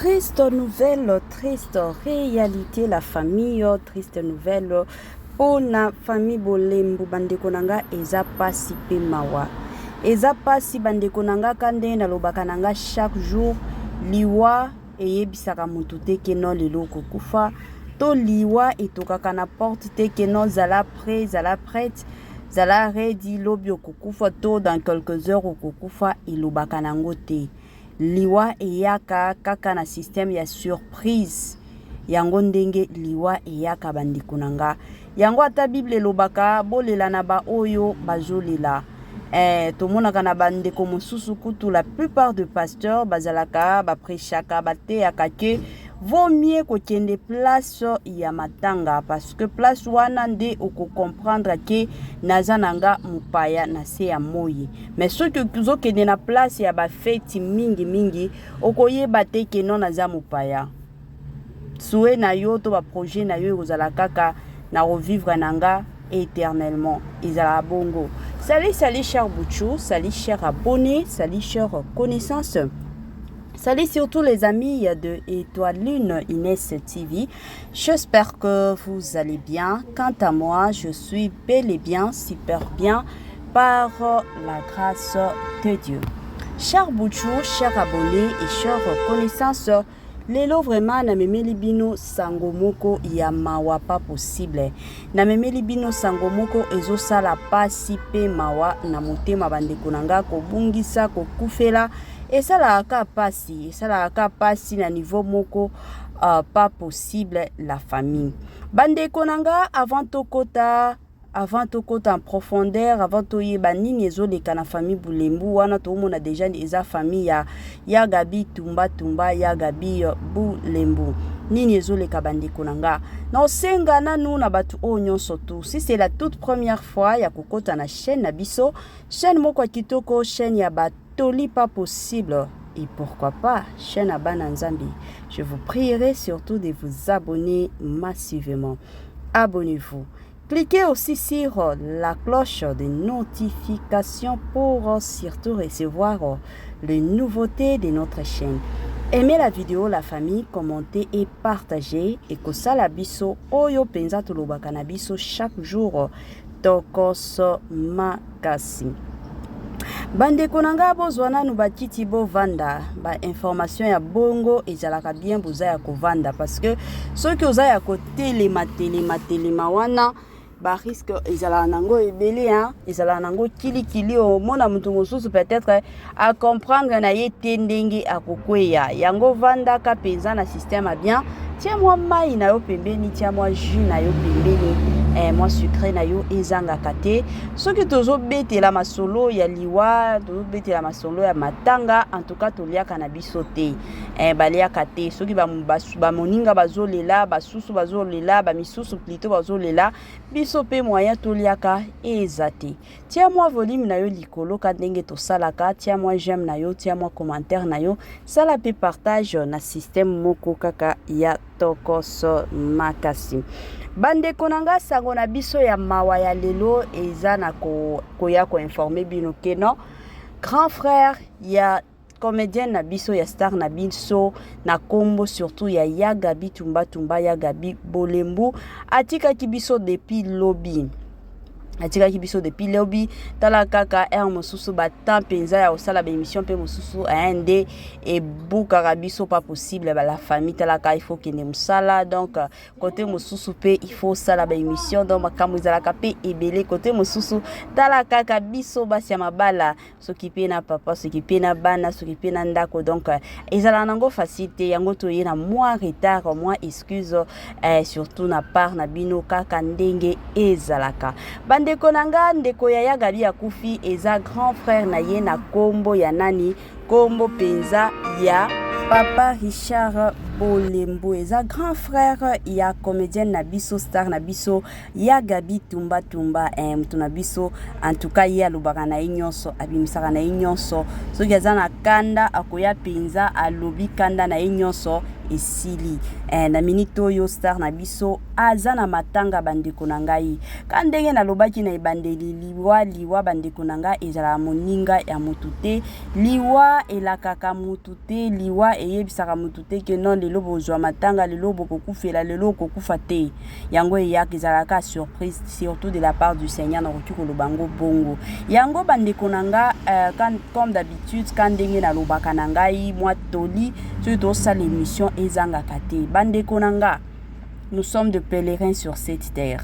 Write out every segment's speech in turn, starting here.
Triste nouvelle, triste réalité, la famille, triste nouvelle. Pour la famille Bolembu, bandeko nanga eza pasi pe mawa. Eza pasi bandeko nanga kande na lobaka nanga chaque jour liwa eyebisaka mutu te ke non lelo kokufa. To liwa etokaka na porte te ke non zala prêt, zala prête, zala ready lobi okokufa to dans quelques heures okokufa ilobaka nango te. Liwa eyaka kaka na système ya surprise. Yango ndenge liwa eyaka bandeko nanga. Yango ata Bible lobaka bolela na ba oyo bazolela. Tomonaka na bandeko mosusu kutu la plupart de pasteurs bazalaka ba prêchaka ba teaka ke vaut mieux ko kende place ya matanga parce que place wana nde oko comprendre ke nazananga mupaya na se ya moyi. Mais ce que kuzo kende na place ya ba fête mingi okoyeba te ke non naza mupaya. Souhait na yo to ba projet na yo ozala kaka na revivre nanga éternellement. Izala bongo. Salut chers Bouchou, salut chers abonnés, salut chers connaissances. Salut surtout les amis de Étoile Lune Inès TV. J'espère que vous allez bien. Quant à moi, je suis bel et bien, super bien par la grâce de Dieu. Chers Bouchou, chers abonnés et chers connaissances, lelo vraiment na memeli bino sangomoko ya mawa pas possible. Na memeli bino sangomoko ezo sala pasi pe mawa na motema bandeko nanga ko bungisa ko kufela esalaka pasi na niveau moko pas possible la famille. Bandeko nanga avant tokota en profondeur, avant to yeba nini ezoleka na famille Bulembu wana to mona déjà eza famille ya Gabi Tumba ya Gabi Bulembu. Nini ezoleka bandeko nanga. Na senga nanu na batu o nyonso tu. Si c'est la toute première fois ya kokota na chaîne na biso, chaîne moko kitoko, chaîne ya batoli pas possible. Et pourquoi pas, chaîne à Bananzambi. Je vous prierai surtout de vous abonner massivement. Abonnez-vous. Cliquez aussi sur la cloche de notification pour surtout recevoir les nouveautés de notre chaîne. Aimez la vidéo, la famille, commentez et partagez. Et que ça la biso oyo penza tolobaka na biso chaque jour. Tokos makasi. Bandeko nanga bozwana nu bakiti bo vanda ba information ya bongo ezalaka bien boza ya kovanda parce que ceux qui oza ya ko telema wana ba risque ezala nango ebele ezala nango kili o mona mutu mosusu peut-être à comprendre na yete ndenge akokweya yango vanda ka penza na système a bien tia moi mai na yo pembeni tia moi jus na yo pembeni moi sucré na yo ezanga kate soki tozo betela masolo ya liwa tozo betela masolo ya matanga en tout cas toliaka na biso te baliaka te soki ba moninga bazolela basusu bazolela ba misusu plutôt bazolela biso pe moyen toliaka ezate tia moi volume na yo likolo ka ndenge to salaka tia moi j'aime na yo tia moi commentaire na yo sala pe partage na système moko kaka ya tokos makasi. Bandeko nanga sango na biso ya mawa ya lelo eza na koya ko informer bino ke non grand frère ya comédien na biso ya star na biso na kombo surtout ya Gabi Tumba ya Gabi Bolembu atika ki biso depuis lobby. Atika ki biso depuis lobby tala kaka mosusu ba temps penza ya osala ba émission pe mosusu ande et buka biso pas possible ba la famille tala ka il faut que ne musala donc côté mosusu pe il faut sala ba émission donc makambo zala ka pe ebele côté mosusu tala kaka biso ba sia mabala s'occuper na papa s'occuper na bana s'occuper na ndako donc ezala nango facilité yango to yena moins retard moins excuse surtout na part na bino kaka ndenge ezalaka. Ndeko nanga ndeko ya Gabi akufi eza grand frère na ye na kombo ya nani kombo penza ya Papa Richard Bolembo eza grand frère ya comédienne na biso star na biso ya Gabi Tumba Tumba mutu na biso en tout cas ye alobaka na ye nyonso abimisaka na ye nyonso soki aza na kanda akoya penza alobi kanda na ye nyonso esili na minute oyo star na biso aza na matanga bandeko na ngai ka ndenge nalobaki na ebandeli liwa bandeko na ngai ezala moninga ya mutu te liwa elakaka mutu te liwa eyebisaka mutu te ke non lelo bozwa matanga lelo bokokufela lelo okokufa te yango eyaka ezalaka surprise surtout de la part du Seigneur na koki koloba ngo bongo yango bandeko na nga comme d'habitude ka ndenge nalobaka na ngai mwa toli soki tosala émission ezangaka te bandeko na nga nous sommes de pèlerins sur cette terre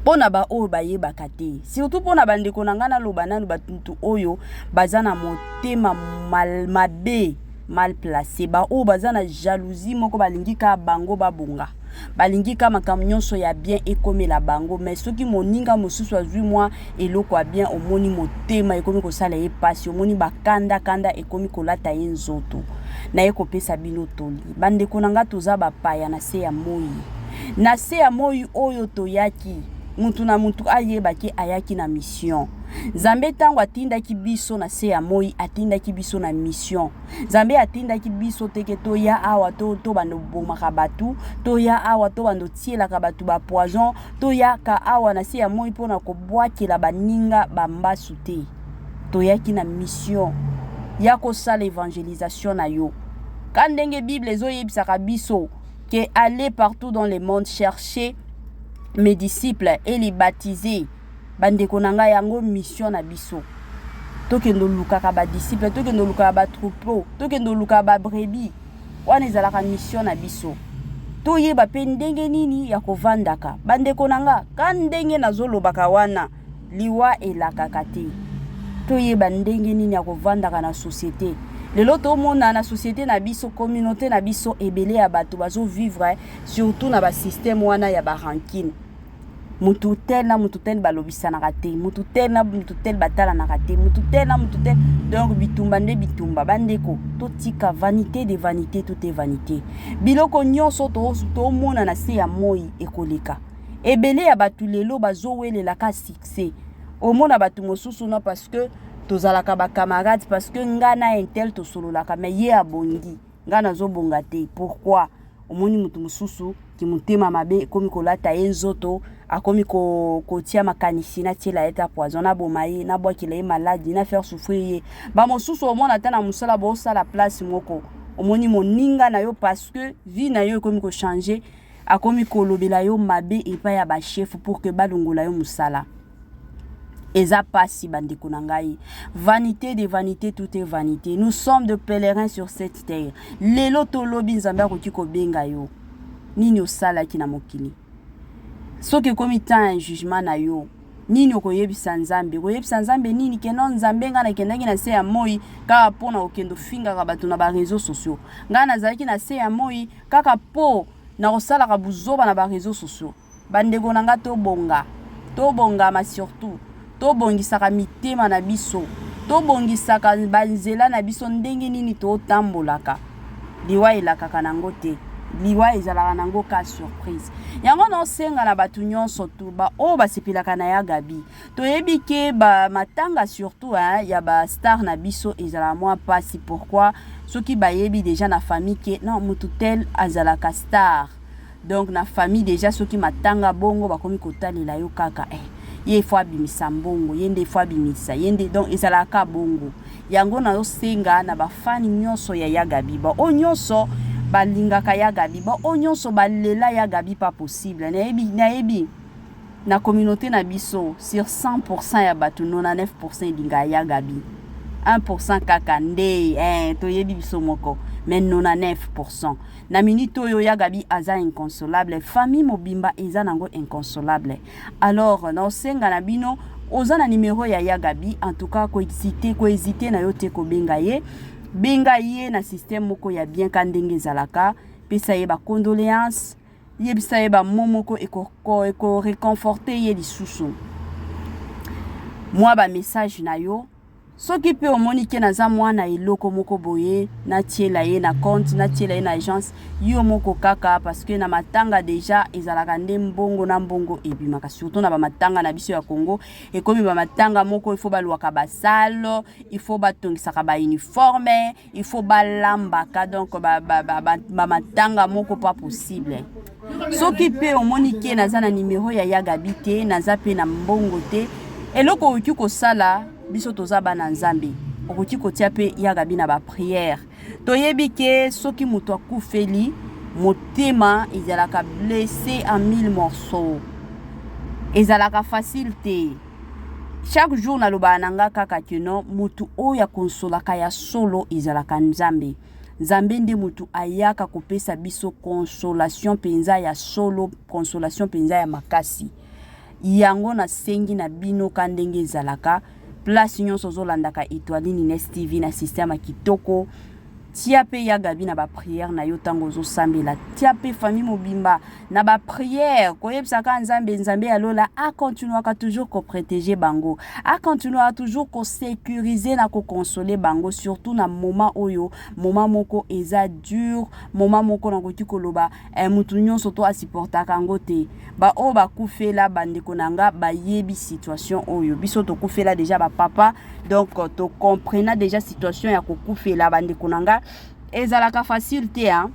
pona ba oyo bayebaka te surtout pona bandeko na nga naloba nanu batuntu oyo baza na motema mabe mal placé ba oyo baza na jalousie moko balingi ka bango babunga balingi ka makambo nyonso ya bien ekomela bango mais soki moninga mosusu azwi mwa eloko ya bien omoni motema ekomi kosala ye pasi omoni bakanda ekomi kolata ye nzoto na ye kopesa bino toli bandeko na nga toza bapaya na se ya moi oyo toyaki mutu na mutu ayebaki ayaki na mission Nzambe tango atindaki biso na se ya moi atindaki biso na mission Nzambe atindaki biso teke toya awa to bando bomaka batu toya awa to bando tielaka batu ba poison toya ka awa na se ya moi pona kobwakela baninga bambasu te toyaki na mission ya kosala évangélisation na yo ka ndenge Bible ezoyebisaka biso que aller partout dans le monde chercher mes disciples et les baptiser bandeko nanga yango mission na biso tokendo lukaka ba disciples tokendo lukaka ba troupeau tokendo lukaka ba brebis wana ezalaka mission na biso toyeba pe ndenge nini ya kovandaka bandeko nanga ka ndenge nazolobaka wana liwa elakaka te toyeba ndenge nini ya kovandaka na société lelo tomona na société na biso communauté na biso ebele ya bato bazo vivre surtout na ba système wana ya ba rancune mutu tel na mutu tel balobisanaka te mutu tel na mutu tel batalanaka te mutu tel na mutu tel donc bitumba nde bitumba bandeko totika vanité de vanité tout est vanité biloko nyonso tomona na se ya moi ekoleka ebele ya bato lelo bazowelelaka succès omona bato mosusu na parce que tozalaka ba camarades parce que ngana intel tosololaka mais ye abongi ngana zobonga te pourquoi omoni mutu mosusu ki mutema mabe komi kolata enzoto akomi kotia makanisi na tiela eta poison na bomaye na bwakila ye maladie na faire souffrir ye ba mosusu omona ta na musala bo sala place moko omoni moninga na yo parce que vie na yo komi ko changer akomi kolobela yo mabe epa ya ba chef pour que balongola yo musala eza pasi bandeko na ngai vanité de vanité tout est vanité nous sommes de pèlerins sur cette terre lelo tolobi Nzambe akoki kobenga yo nini osalaki na mokili soki komi tan jugement na yo nini okoyebisa Nzambe nini keno Nzambe nga nakendaki na se ya moi kaka pona okendo fingaka bato na ba réseaux sociaux nga nazalaki na se ya moi kaka po na kosalaka buzoba na ba réseaux sociaux bandeko na nga tobongama surtout tobongisaka mitema na biso tobongisaka banzela na biso ndenge nini totambolaka liwa elakaka nango te liwa ezalaka nango ka surprise yango nosenga na bato nyonso tu ba oyo basepelaka na ya Gabi toyebi ke ba matanga surtout ya ba star na biso ezala mwa pasi pourquoi soki bayebi déjà na famille ke non mutu tel azalaka star donc na famille déjà soki matanga bongo bakomi kotalela yo kaka ye fois bimisa mbongo yende fois bimisa yende donc ezalaka bongo yango na osenga na ba fani nyonso ya Gabi ba o nyonso balingaka ya Gabi ba o nyonso balela ya Gabi pas possible nayebi na communauté na biso sur 100% ya bato 99% linga ya Gabi 1% kaka nde toyebi biso moko mais 99% na minute oyo ya Gabi aza inconsolable famille mobimba eza nango inconsolable alors na osenga na bino oza na numéro ya Gabi en tout cas ko hésiter na yo te ko benga ye na système moko ya bien kandenge zalaka pesa ye ba condoléances yebisa ye ba momoko eko réconforter ye lisusu moi ba message na yo soki pe omoni ke naza mwana eloko moko boye natiela ye na compte natiela ye na agence yo moko kaka parce que na matanga déjà ezalaka nde mbongo na mbongo ebimaka surtout na bamatanga na biso ya Congo ekomi bamatanga moko il faut balwaka basalo il faut batongisaka ba uniforme il faut balambaka donc bamatanga moko pas possible soki pe omoni ke naza na numéro ya Yagabi te naza pe na mbongo te eloko oki kosala biso toza bana nzambe okoki kotia pe Yagabi na ba prière toyebi ke soki mutu akufeli motema ezalaka blessé en 1000 morceaux ezalaka facile te chaque jour naloba nanga kaka keno mutu oya konsolaka ya solo ezalaka nzambe nzambe nde mutu ayaka kopesa biso consolation penza ya solo consolation penza ya makasi yango na sengi na bino kandenge ezalaka place nyonso zolandaka Étoile Nines TV na système kitoko tia pe Yagabi na ba prière na yo tango zo sambela tia pe famille mobimba na ba prière koyebisaka nzambe alola a continuer ka toujours ko protéger bango a continuer toujours ko sécuriser na ko consoler bango surtout na moment oyo moment moko eza dur moment moko na koki koloba mutu nyonso to asupportaka ngote ba o ba kufela bandeko nanga ba yebi situation oyo biso to kufela déjà ba papa donc to comprena déjà situation ya ko kufela bandeko nanga ezalaka facile te hein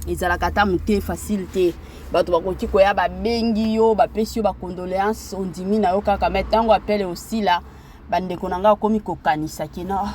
ezalaka ta muté facile te bato bakoki koya ba bengi yo ba pesi yo ba condoléances ondimi na yo kaka metango appelle aussi là bandeko nanga komi kokanisa kina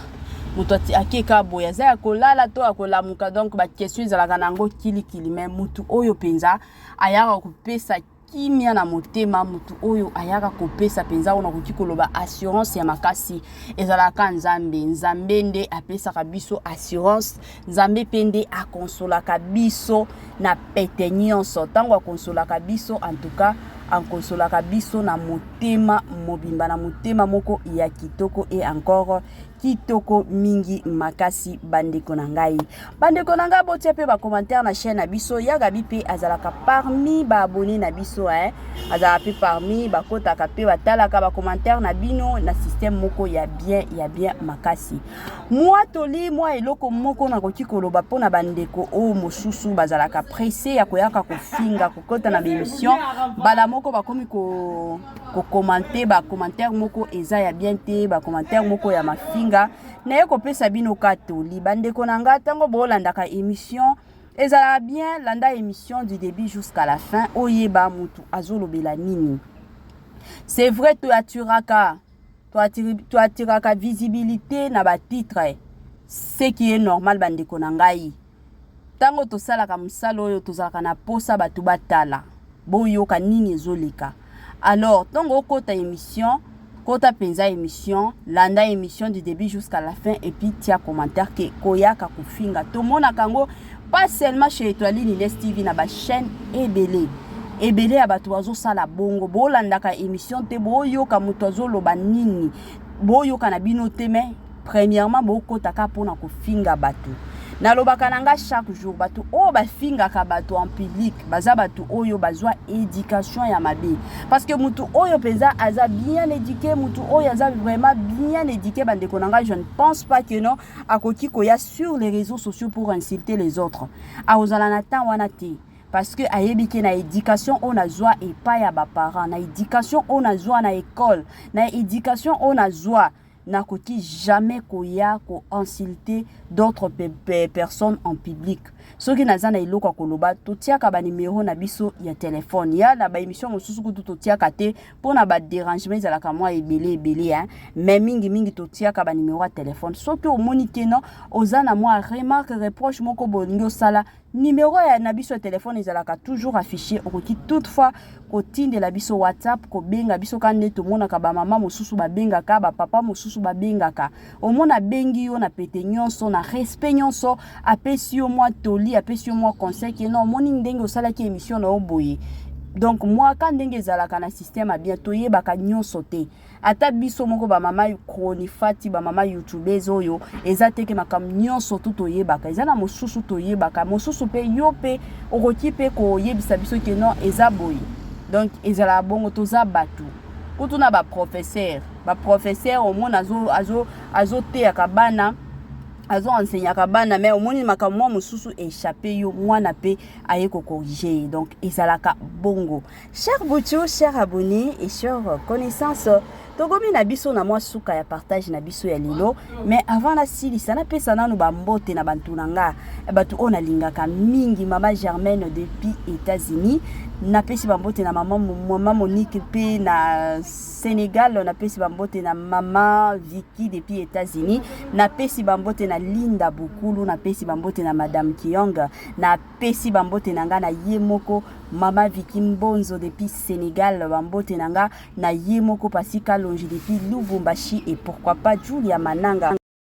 mutu akeka boya za kolala to akolamuka donc ba question ezalaka nango kilikili mais mutu oyo penza ayaka kopesa kimia na motema mutu oyo ayaka kopesa penza ona koki koloba assurance ya makasi ezalaka nzambe nde apesa biso assurance nzambe pende akonsolaka biso na pete nyonso tango akonsolaka biso en tout cas akonsolaka biso na motema mobimba na motema moko ya kitoko et encore kitoko mingi makasi bandeko na ngai botia pe ba commentaire na chaîne na biso Yagabi pe azalaka parmi ba abonné na biso azalaka pe parmi ba kotaka pe batalaka ba commentaire na bino na système moko ya bien makasi moi toli moi eloko moko na koki koloba pona bandeko o mosusu bazalaka pressé ya koyaka kofinga kokota na émission bala moko bakomi ko commenter ba commentaire moko eza ya bien te ba commentaire moko ya mafinga na yeko pesa bino katoli bandeko nanga tango bolandaka émission ezala bien landa émission du début jusqu'à la fin oyeba mutu azolobela nini c'est vrai tu attiraka visibilité na ba titre ce qui est normal bandeko nangai tango to salaka musalo oyo tozalaka na posa batu batala boyoka nini ezoleka alors tango kota émission kota penza émission landa émission du début jusqu'à la fin et puis tia commentaire ke koyaka kufinga to mona kango pas seulement chez Étoile Nines TV na ba chaîne ebele ya bato bazo sala bongo bolandaka émission te boyoka mutu azoloba nini boyoka na bino te mais premièrement bokotaka pona kufinga bato nalobaka nanga chaque jour bato o bafingaka bato en public baza bato oyo bazwa éducation ya mabe parce que mutu oyo penza aza bien éduqué mutu oyo aza vraiment bien éduqué bandeko nanga je ne pense pas que non akoki koya sur les réseaux sociaux pour insulter les autres aozala na temps wana te parce que ayebiki na éducation on a joie et pas ya ba parents na éducation on a joie na école na éducation on a joie n'a koti jamais koya ko insulter d'autres personnes en public soki nazana iloko koloba totiaka ba numéro na biso ya téléphone ya na ba émission mosusu kutu totiaka te pona ba dérangement ezalaka moi ebele hein mais mingi totiaka ba numéro ya téléphone soki omoni keno ozana moi remarque reproche moko bolingo sala numéro ya na biso ya téléphone ezalaka toujours affiché okoki toutefois kotinde la biso WhatsApp ko benga biso kande to mona ka ba mama mosusu ba bengaka ba papa mosusu ba bengaka omona bengi yo na pete nyonso na respect nyonso apesi yo moi toli apesi yo moi conseil que non moni ndenge osala ki émission na oboye donc moi quand ndenge ezalaka na système a bientôt yebaka nyonso te ata biso moko ba mama chronifati ba mama youtubeuse oyo ezate ke makam nyonso tout oyebaka ezana mosusu toyebaka mosusu pe yo pe okoki pe ko yebisa biso ke non ezaboye donc ezala bongo toza batu kutuna ba professeur au moins azo te akabana azo enseignaka bana mais omoni makamwa mususu échappé yo mwana pe aye ko corriger donc ezalaka bongo. Cher Boutou, cher abonné et cher connaissance, togomi na biso na mwa suka ya partage na biso ya lilo mais avant la silisa na pesa nanu bambote na bantu nanga batu ona lingaka mingi mama Germaine depuis États-Unis na pesi bambote na mama Monique pe na Sénégal na pesi bambote na mama Vicky depuis États-Unis na pesi bambote na Linda Bukulu na pesi bambote na madame Kiyonga na pesi bambote nanga na yemoko mama Vicky Mbonzo depuis Sénégal bambote nanga na yemoko Pasika depuis Lubumbashi et pourquoi pas Julia Mananga.